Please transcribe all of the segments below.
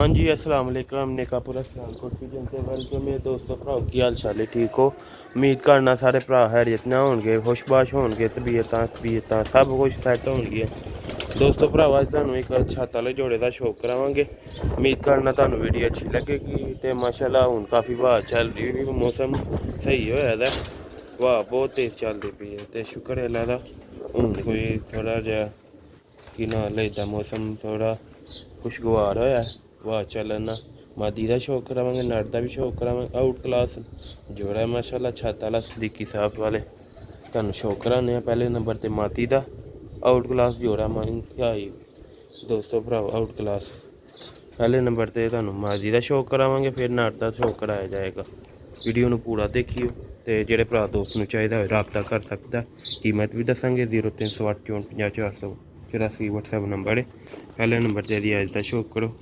हाँ जी, अस्सलाम वालेकुम। नेकापुरा सियालकोट की जनते वेलकम मेरे दोस्तों भराओ, की हाल चाल है? ठीक हो? उम्मीद करना सारे भरा हैरियत ना होणगे, खुशबाश होणगे, तबीयतां सब कुछ सैट होणगियां। दोस्तों भराओ, अज तुहानूं एक छत्त वाले जोड़े का शौक करावांगे। उम्मीद करना तुहानूं वीडियो अच्छी लगेगी। तो माशाअल्लाह हुण काफ़ी हवा चल रही है, मौसम सही होया दा, हवा बहुत तेज़ चलती पई है। तो शुक्र है अल्लाह दा, हुण कोई थोड़ा जिहा कि नां लेदा मौसम थोड़ा खुशगवार होया। वाह चलन मादी का शौक करावांगे, नट का भी शौक करावांगे। आउट क्लास जोड़ा है माशाअल्लाह, छत वाला सदीकी साहब वाले तुहानूं शौक कराने। पहले नंबर ते मादी का आउट क्लास जोड़ा इंतहाई दोस्तों भराओ, आउट क्लास। पहले नंबर ते तुहानूं मादी का शौक करावांगे, फिर नट का शौक कराया जाएगा। वीडियो नूं पूरा देखियो। तो जेह्ड़े भरा दोस्त नूं चाहिदा होए राबता कर सकदा। कीमत भी दसांगे। 0308 54 484 व्हाट्सएप नंबर है। पहले नंबर ते रियाज का शौक करो।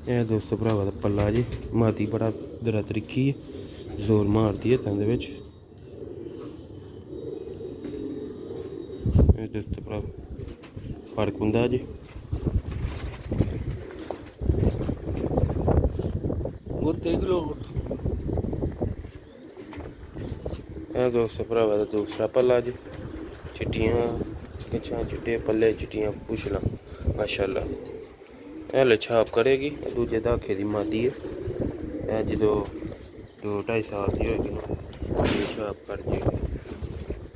यह दोस्तों भरावा दा पल्ला जी, मादी बड़ा दरा तरीकी है, जोर मारती है तंद बिच। दोस्तों भरा फर्क हुंदा जी। दोस्तों भरावा दा दूसरा पल्ला जी, चिट्टियां कच्छां, चिट्टे पल्ले, चिट्टियां पुछलां माशाअल्लाह। हले छाप करेगी। दूजे धाखे की मादी है, जो 2-2.5 साल की होएगी ना छाप कर देगी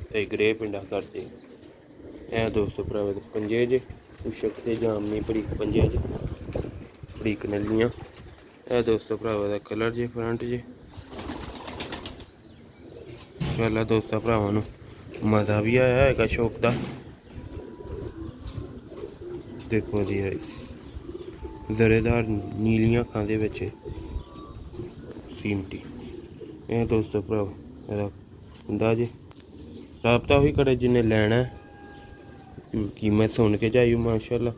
तो ग्रे पिंडा कर देगी। यह दोस्तों भरावे पंजे जे पुछक ते जामनी बरीक पंजे जे बरीक नलियां। यह दोस्तों भरावे का कलर जे फ्रंट जे। इंशाअल्लाह दोस्तों भरावां नूं मज़ा भी आया है शौक का। देखो जी जरेदार नीलियां अखां दे विच सीमटी। यह दोस्तों भराओ हुंदा जी। राबता भी करे जिन्हें लैना है, कीमत सुन के जाइयो माशाअल्लाह।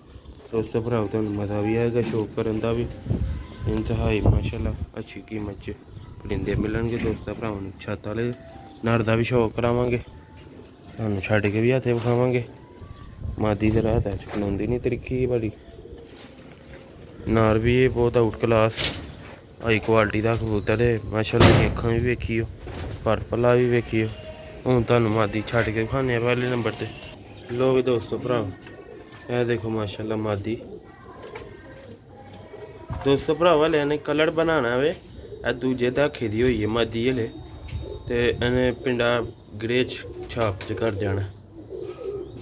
दोस्तों भराओ तुहानूं मज़ा भी आएगा शौक करन दा भी। इंतहाई माशाअल्लाह अच्छी कीमत च परिंदे मिलणगे दोस्तों भरावां नूं। छत्त वाले नर का भी शौक करावांगे, तुहानूं छड्ड के भी हत्थे विखावांगे। मादी दे राह च खलोंदी नहीं, तरीकी बड़ी। नार भी बहुत आउट क्लास हाई क्वालिटी का कबूतर है माशाअल्लाह। अखां भी वेखियो, पर पल्ला भी वेखियो। हुण तुहानूं मादी छड्ड के विखाने पहले नंबर ते। लो भी दोस्तों भराओ, यह देखो माशाअल्लाह मादी। दोस्तों भरावा इन्हें कलर बनाना वे, दूजे धाखे की हुई है मादी हले। तो इन्हें पिंडा ग्रे छाप च कर जाना।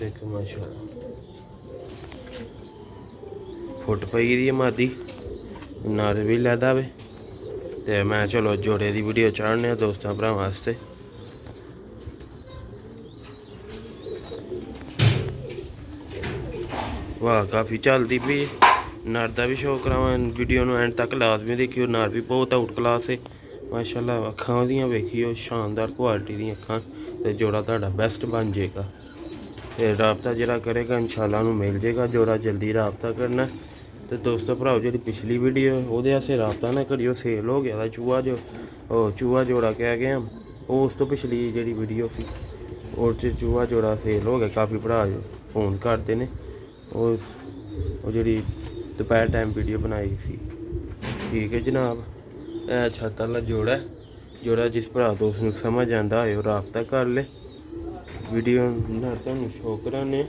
देखो माशाअल्लाह फुट पई दी है मादी, नर भी लैदा वे। तो मैं चलो जोड़े की वीडियो चाढ़ने दोस्तों भरावां आस्ते। वाह काफ़ी चलती पई। नर का भी शौक करावां, वीडियो नूं एंड तक लाजमी देखियो। नर भी बहुत आउट क्लास है माशाअल्लाह। अखां ओहदियां वेखियो, शानदार क्वालिटी दी अखां। तो जोड़ा तुहाडा बेस्ट बन जाएगा। तो राबता जोड़ा करेगा इंशाअल्लाह नूं मिल जाएगा जोड़ा। जल्दी राबता करना। तो दोस्तों भराओ जी पिछली वीडियो वो राबता ना करियो, सेल हो गया चूहा जोड़ा कह गया। उस तो पिछली जी वीडियो सी और चूहा जोड़ा सेल हो गया। काफ़ी भरा फोन करते हैं वो जी दोपहर टाइम वीडियो बनाई सी। ठीक है जनाब, यह छत्त वाला जोड़ा जिस भरा दोस्त नूं समझ आंदा होए राबता कर ले। वीडियो तुहानूं शो कराने।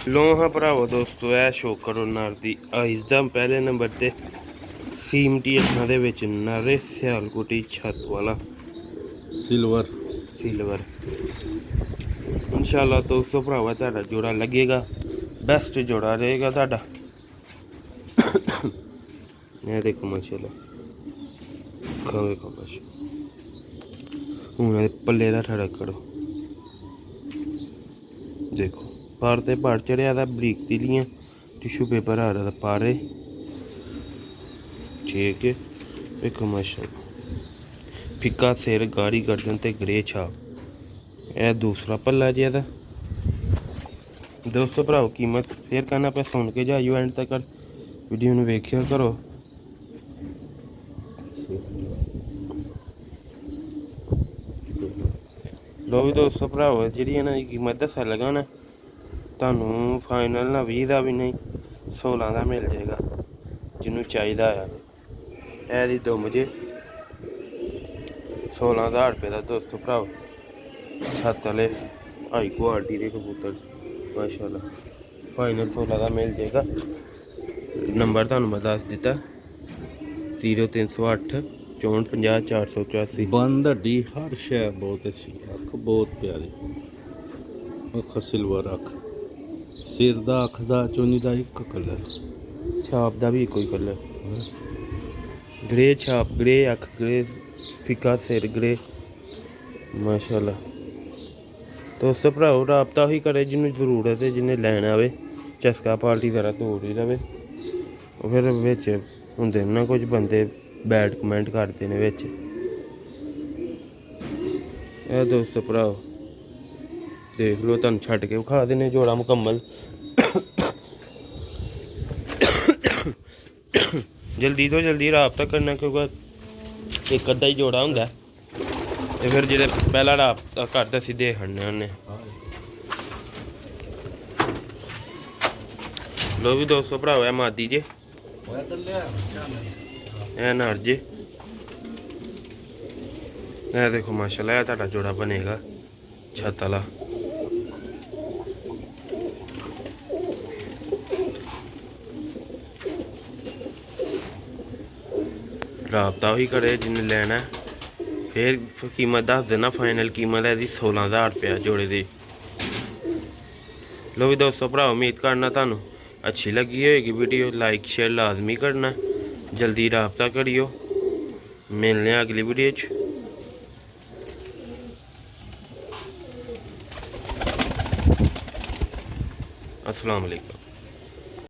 लो हाँ भरावो दोस्तों, यह शो करो नर दी आइज़ दा पहले नंबर ते सीमटी अखां दे विच नर सियालकोटी छत्त वाला सिल्वर इंशाअल्लाह दोस्तों भरावा तुहाडा जोड़ा लगेगा, बेस्ट जोड़ा रहेगा तुहाडा। यह देखो माशाअल्लाह अखां देखो माशाअल्लाह। हुण पल्ले दा ठड़ा करो, देखो पर ते पर चढ़िया दा बरीक तिलियां टिशू पेपर आ रहा था पारे। ठीक है देखो माशाअल्लाह फिक्का सिर, गाढ़ी गर्दन ते ग्रे छाप। यह दूसरा पल्ला जी एहदा। दोस्तों भराओ कीमत फिर कहना पे सुन के जाइयो एंड तक वीडियो नूं वेखिया करो। ਲੋ ਵੀ ਦੋਸਤੋ ਭਰਾਵੋ ਜਿਹੜੀ ਇਹਨਾਂ ਦੀ ਕੀਮਤ ਦੱਸਣ ਲੱਗਾ ਨਾ ਤੁਹਾਨੂੰ ਫਾਈਨਲ ਨਾ 20 ਦਾ ਵੀ ਨਹੀਂ 16 ਦਾ ਮਿਲ ਜਾਏਗਾ ਜਿਹਨੂੰ ਚਾਹੀਦਾ ਆ। ਇਹਦੀ ਦੁੰਮ ਜੇ 16,000 ਰੁਪਏ ਦਾ ਦੋਸਤੋ ਭਰਾਵੋ। ਛੱਤ ਵਾਲੇ ਹਾਈ ਕੁਆਲਿਟੀ ਦੇ ਕਬੂਤਰ ਮਾਸ਼ਾਅੱਲਾ ਫਾਈਨਲ 16 ਦਾ ਮਿਲ ਜਾਏਗਾ। ਨੰਬਰ ਤੁਹਾਨੂੰ ਮੈਂ ਦੱਸ ਦਿੱਤਾ 0308 6450 484। ਬੰਦ ਹੱਡੀ ਹਰ ਸ਼ੈ ਬਹੁਤ ਅੱਛੀ, ਅੱਖ ਬਹੁਤ ਪਿਆਰੀ, ਅੱਖ ਸਿਲਵਰ ਅੱਖ, ਸਿਰ ਦਾ ਅੱਖ ਦਾ ਚੋਨੀ ਦਾ ਇੱਕ ਕਲਰ, ਛਾਪ ਦਾ ਵੀ ਇੱਕੋ ਹੀ ਕਲਰ, ਗ੍ਰੇ ਛਾਪ, ਗ੍ਰੇ ਅੱਖ, ਗ੍ਰੇ ਫਿੱਕਾ ਸਿਰ, ਗ੍ਰੇ ਮਾਸ਼ਾਅੱਲਾ। ਦੋਸਤੋ ਭਰਾਓ ਰਾਬਤਾ ਹੀ ਕਰੇ ਜਿਹਨੂੰ ਜ਼ਰੂਰਤ ਹੈ, ਜਿਹਨੇ ਲੈਣਾ ਆਵੇ। ਚਸਕਾ ਪਾਲਟੀ ਜ਼ਰਾ ਤੋੜ ਹੀ ਰਵੇ। ਉਹ ਫਿਰ ਵਿੱਚ ਹੁੰਦੇ ਨਾ ਕੁਝ ਬੰਦੇ ਬੈਡ ਕਮੈਂਟ ਕਰਦੇ ਨੇ ਵਿੱਚ। ਇਹ ਦੋਸਤੋ ਭਰਾਓ ਦੇਖ ਲਓ, ਤੁਹਾਨੂੰ ਛੱਡ ਕੇ ਵਿਖਾ ਦੇਣੇ ਜੋੜਾ ਮੁਕੰਮਲ। ਜਲਦੀ ਤੋਂ ਜਲਦੀ ਰਾਬਤਾ ਕਰਨਾ ਕਿਉਂਕਿ ਇੱਕ ਅੱਧਾ ਹੀ ਜੋੜਾ ਹੁੰਦਾ ਤੇ ਫਿਰ ਜਿਹੜੇ ਪਹਿਲਾ ਰਾਬਤਾ ਕਰਦੇ ਅਸੀਂ ਦੇ ਖੜਨੇ ਉਹਨੇ। ਲੋ ਵੀ ਦੋਸਤੋ ਭਰਾਓ ਇਹ ਮਾਦੀ ਜੇ, ਇਹ ਨਰ ਜੇ। ਇਹ ਦੇਖੋ ਮਾਸ਼ਾਅੱਲਾ ਇਹ ਤੁਹਾਡਾ ਜੋੜਾ ਬਣੇਗਾ ਛੱਤ ਵਾਲਾ। ਰਾਬਤਾ ਉਹੀ ਕਰੇ ਜਿਹਨੇ ਲੈਣਾ। ਫਿਰ ਕੀਮਤ ਦੱਸ ਦੇਣਾ, ਫਾਈਨਲ ਕੀਮਤ ਹੈ ਇਹਦੀ 16,000 ਰੁਪਇਆ ਜੋੜੇ ਦੀ। ਲੋ ਵੀ ਦੋਸਤੋ ਭਰਾ ਉਮੀਦ ਕਰਨਾ ਤੁਹਾਨੂੰ ਅੱਛੀ ਲੱਗੀ ਹੋਏਗੀ ਵੀਡੀਓ। ਲਾਈਕ ਸ਼ੇਅਰ ਲਾਜ਼ਮੀ ਕਰਨਾ, ਜਲਦੀ ਰਾਬਤਾ ਕਰਿਓ। ਮਿਲਨੇ ਆ ਅਗਲੀ ਵੀਡੀਓ 'ਚ। अस्सलाम वालेकुम।